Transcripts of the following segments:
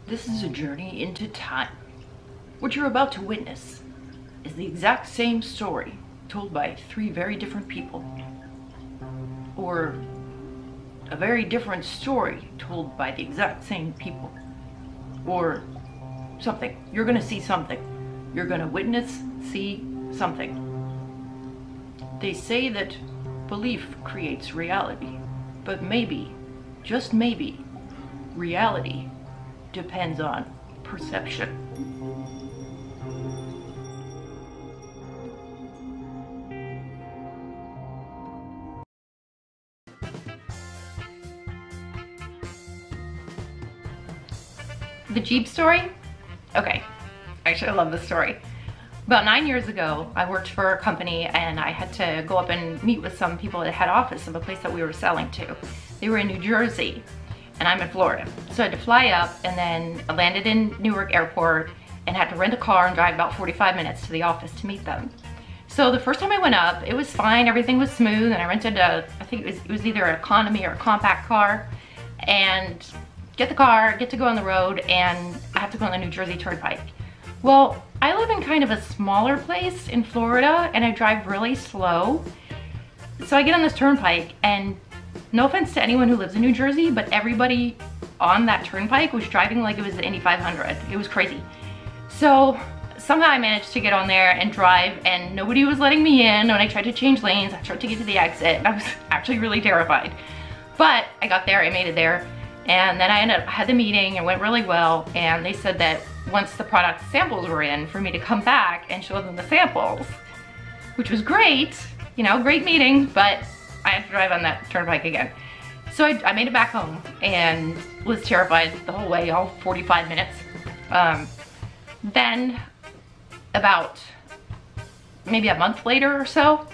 This is a journey into time. What you're about to witness is the exact same story told by three very different people. Or a very different story told by the exact same people. Or something. You're gonna see something. You're gonna witness, see something. They say that belief creates reality, but maybe, just maybe, reality depends on perception. The Jeep story? Okay, actually I love this story. About 9 years ago, I worked for a company and I had to go up and meet with some people at the head office of a place that we were selling to. They were in New Jersey and I'm in Florida. So I had to fly up and then I landed in Newark Airport and had to rent a car and drive about 45 minutes to the office to meet them. So the first time I went up, it was fine, everything was smooth, and I rented I think it was either an economy or a compact car, and get the car, get to go on the road, and I have to go on the New Jersey Turnpike. Well, I live in kind of a smaller place in Florida and I drive really slow. So I get on this turnpike and no offense to anyone who lives in New Jersey, but everybody on that turnpike was driving like it was the Indy 500. It was crazy. So somehow I managed to get on there and drive and nobody was letting me in. When I tried to change lanes, I tried to get to the exit and I was actually really terrified. But I got there, I made it there. And then I had the meeting, it went really well, and they said that once the product samples were in, for me to come back and show them the samples, which was great, you know, great meeting, but I had to drive on that turnpike again. So I made it back home and was terrified the whole way, all 45 minutes. Then about maybe a month later or so,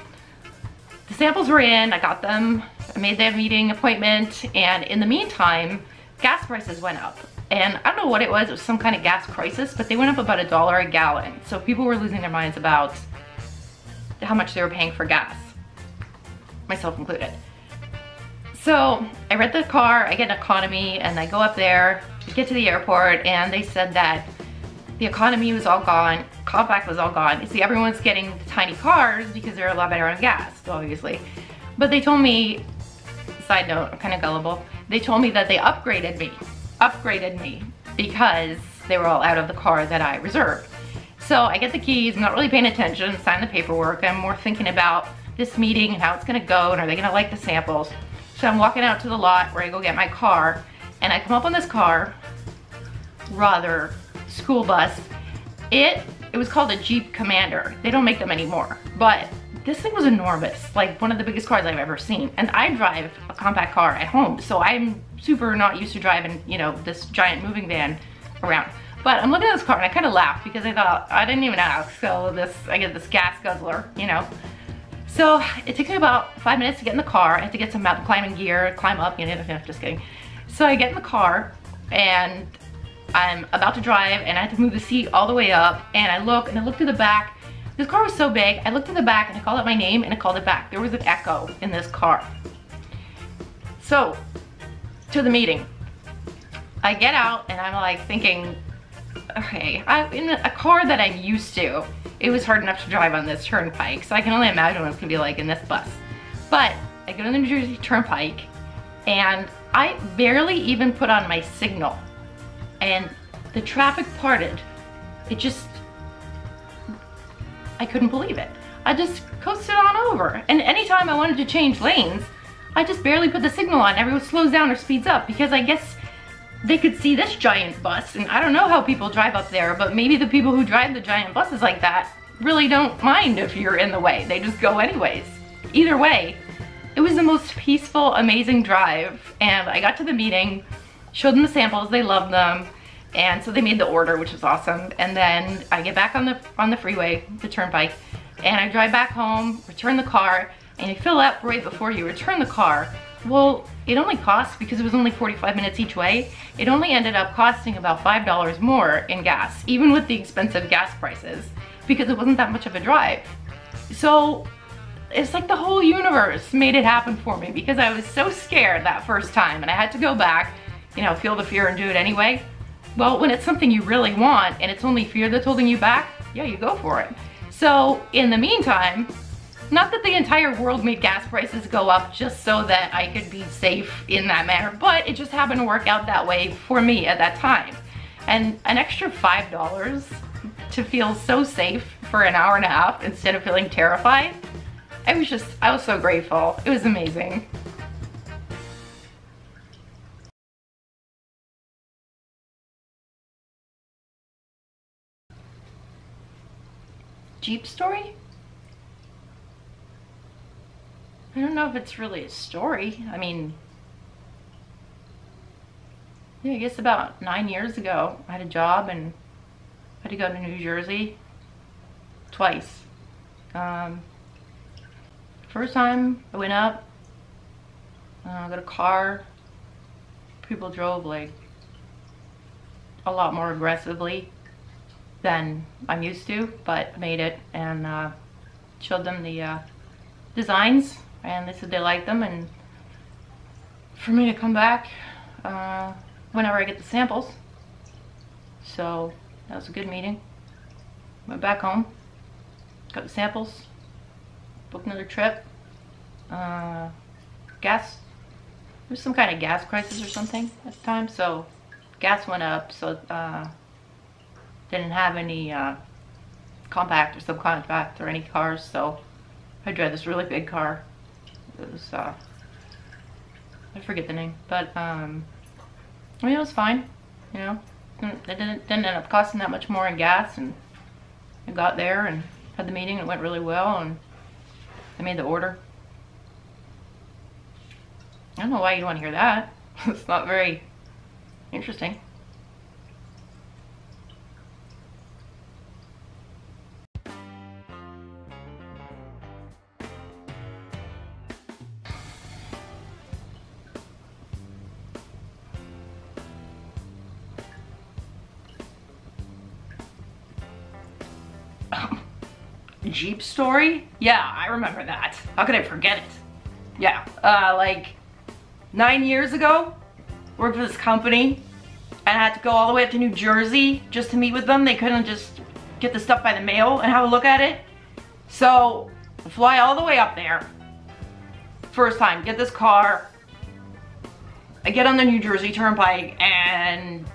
the samples were in, I got them, I made that meeting appointment, and in the meantime, gas prices went up. And I don't know what it was some kind of gas crisis, but they went up about $1 a gallon. So people were losing their minds about how much they were paying for gas, myself included. So I rent the car, I get an economy, and I go up there, get to the airport, and they said that the economy was all gone, compact was all gone. You see, everyone's getting the tiny cars because they're a lot better on gas, obviously. But they told me, side note, I'm kind of gullible, they told me that they upgraded me because they were all out of the car that I reserved. So I get the keys, I'm not really paying attention, sign the paperwork, I'm more thinking about this meeting and how it's gonna go and are they gonna like the samples. So I'm walking out to the lot where I go get my car and I come up on this car, rather school bus. It was called a Jeep Commander. They don't make them anymore, but this thing was enormous, like one of the biggest cars I've ever seen. And I drive a compact car at home, so I'm super not used to driving, you know, this giant moving van around. But I'm looking at this car and I kind of laughed because I thought, I didn't even ask, so I get this gas guzzler, you know. So it took me about 5 minutes to get in the car. I had to get some mountain climbing gear, climb up, you know, just kidding. So I get in the car and I'm about to drive and I had to move the seat all the way up and I look to the back. This car was so big, I looked to the back and I called out my name and it called it back. There was an echo in this car. So, to the meeting. I get out and I'm like thinking, okay, in a car that I'm used to, it was hard enough to drive on this turnpike, so I can only imagine what it's gonna be like in this bus. But I go to the New Jersey Turnpike and I barely even put on my signal. And the traffic parted. I couldn't believe it. I just coasted on over. And anytime I wanted to change lanes, I just barely put the signal on. Everyone slows down or speeds up because I guess they could see this giant bus. And I don't know how people drive up there, but maybe the people who drive the giant buses like that really don't mind if you're in the way. They just go anyways. Either way, it was the most peaceful, amazing drive. And I got to the meeting, showed them the samples, they loved them. And so they made the order, which was awesome. And then I get back on the freeway, the turnpike, and I drive back home, return the car, and you fill up right before you return the car. Well, it only cost, because it was only 45 minutes each way, it only ended up costing about $5 more in gas, even with the expensive gas prices, because it wasn't that much of a drive. So it's like the whole universe made it happen for me because I was so scared that first time and I had to go back, you know, feel the fear and do it anyway. Well, when it's something you really want and it's only fear that's holding you back, yeah, you go for it. So in the meantime, not that the entire world made gas prices go up just so that I could be safe in that manner, but it just happened to work out that way for me at that time. And an extra $5 to feel so safe for an hour and a half instead of feeling terrified, I was so grateful. It was amazing. Jeep story? I don't know if it's really a story. I mean, yeah, I guess about 9 years ago, I had a job and I had to go to New Jersey twice. First time I went up, got a car. People drove like a lot more aggressively than I'm used to, but made it and showed them the designs, and they said they liked them, and for me to come back whenever I get the samples. So that was a good meeting. Went back home, got the samples, booked another trip. Gas, there was some kind of gas crisis or something at the time, so gas went up, so didn't have any compact or subcompact or any cars, so I drive this really big car. It was, I forget the name, but I mean, it was fine, you know. It didn't end up costing that much more in gas, and I got there and had the meeting, and it went really well, and I made the order. I don't know why you'd want to hear that. It's not very interesting. Jeep story? Yeah, I remember that. How could I forget it? Yeah, like 9 years ago, worked for this company, and I had to go all the way up to New Jersey just to meet with them. They couldn't just get the stuff by the mail and have a look at it. So, I fly all the way up there. First time, get this car. I get on the New Jersey Turnpike, and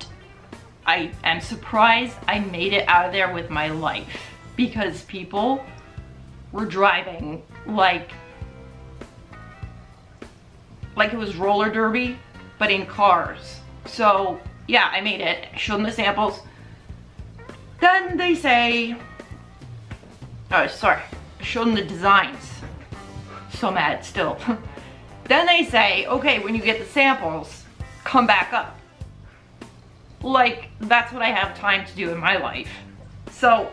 I am surprised I made it out of there with my life, because people were driving like it was roller derby, but in cars. So yeah, I made it. I showed them the samples. Then they say, oh sorry, I showed them the designs. So mad still. Then they say, okay, when you get the samples, come back up. Like, that's what I have time to do in my life. So,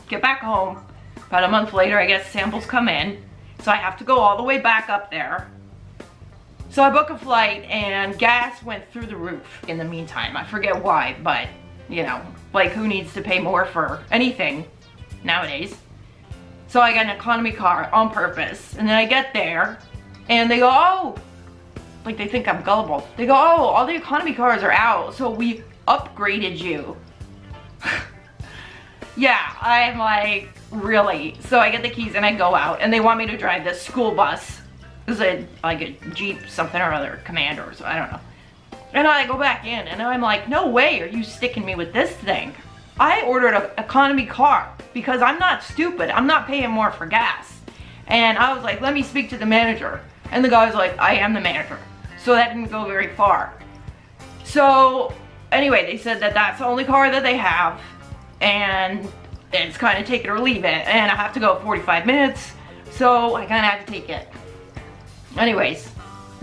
get back home. About a month later, I guess samples come in. So I have to go all the way back up there. So I book a flight, and gas went through the roof in the meantime. I forget why, but, you know, like, who needs to pay more for anything nowadays? So I got an economy car on purpose, and then I get there, and they go, oh, like they think I'm gullible. They go, oh, all the economy cars are out, so we upgraded you. Yeah, I'm like, really? So I get the keys and I go out, and they want me to drive this school bus. It's like a Jeep something or other, Commander or so, I don't know. And I go back in, and I'm like, no way are you sticking me with this thing. I ordered an economy car because I'm not stupid. I'm not paying more for gas. And I was like, let me speak to the manager. And the guy was like, I am the manager. So that didn't go very far. So anyway, they said that that's the only car that they have, and it's kind of take it or leave it. And I have to go 45 minutes, so I kind of have to take it. Anyways,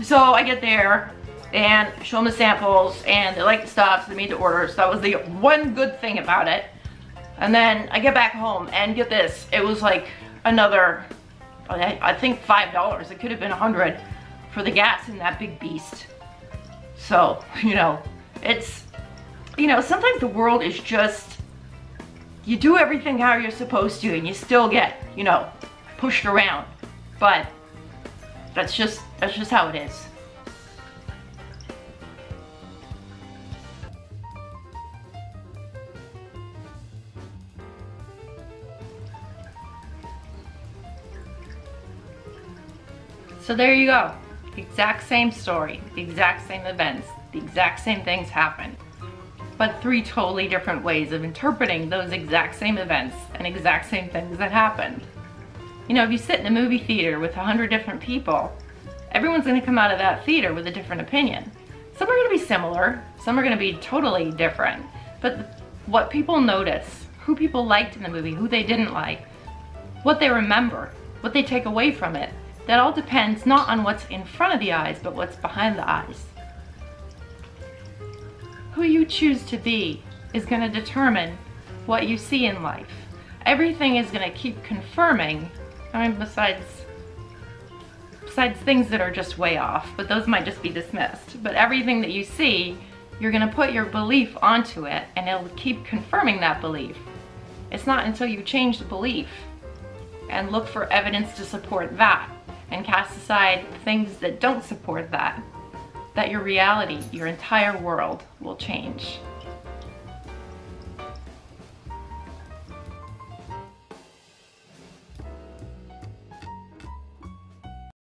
so I get there and show them the samples, and they like the stuff, so they made the order. So that was the one good thing about it. And then I get back home, and get this, it was like another, I think $5. It could have been 100 for the gas in that big beast. So, you know, it's, you know, sometimes the world is just, you do everything how you're supposed to, and you still get, you know, pushed around. But that's just how it is. So there you go. The exact same story, the exact same events, the exact same things happen, but 3 totally different ways of interpreting those exact same events and exact same things that happened. You know, if you sit in a movie theater with 100 different people, everyone's gonna come out of that theater with a different opinion. Some are gonna be similar, some are gonna be totally different, but what people notice, who people liked in the movie, who they didn't like, what they remember, what they take away from it, that all depends not on what's in front of the eyes, but what's behind the eyes. Who you choose to be is going to determine what you see in life. Everything is going to keep confirming, I mean, besides things that are just way off, but those might just be dismissed. But everything that you see, you're going to put your belief onto it, and it'll keep confirming that belief. It's not until you change the belief and look for evidence to support that and cast aside things that don't support that, that your reality, your entire world will change.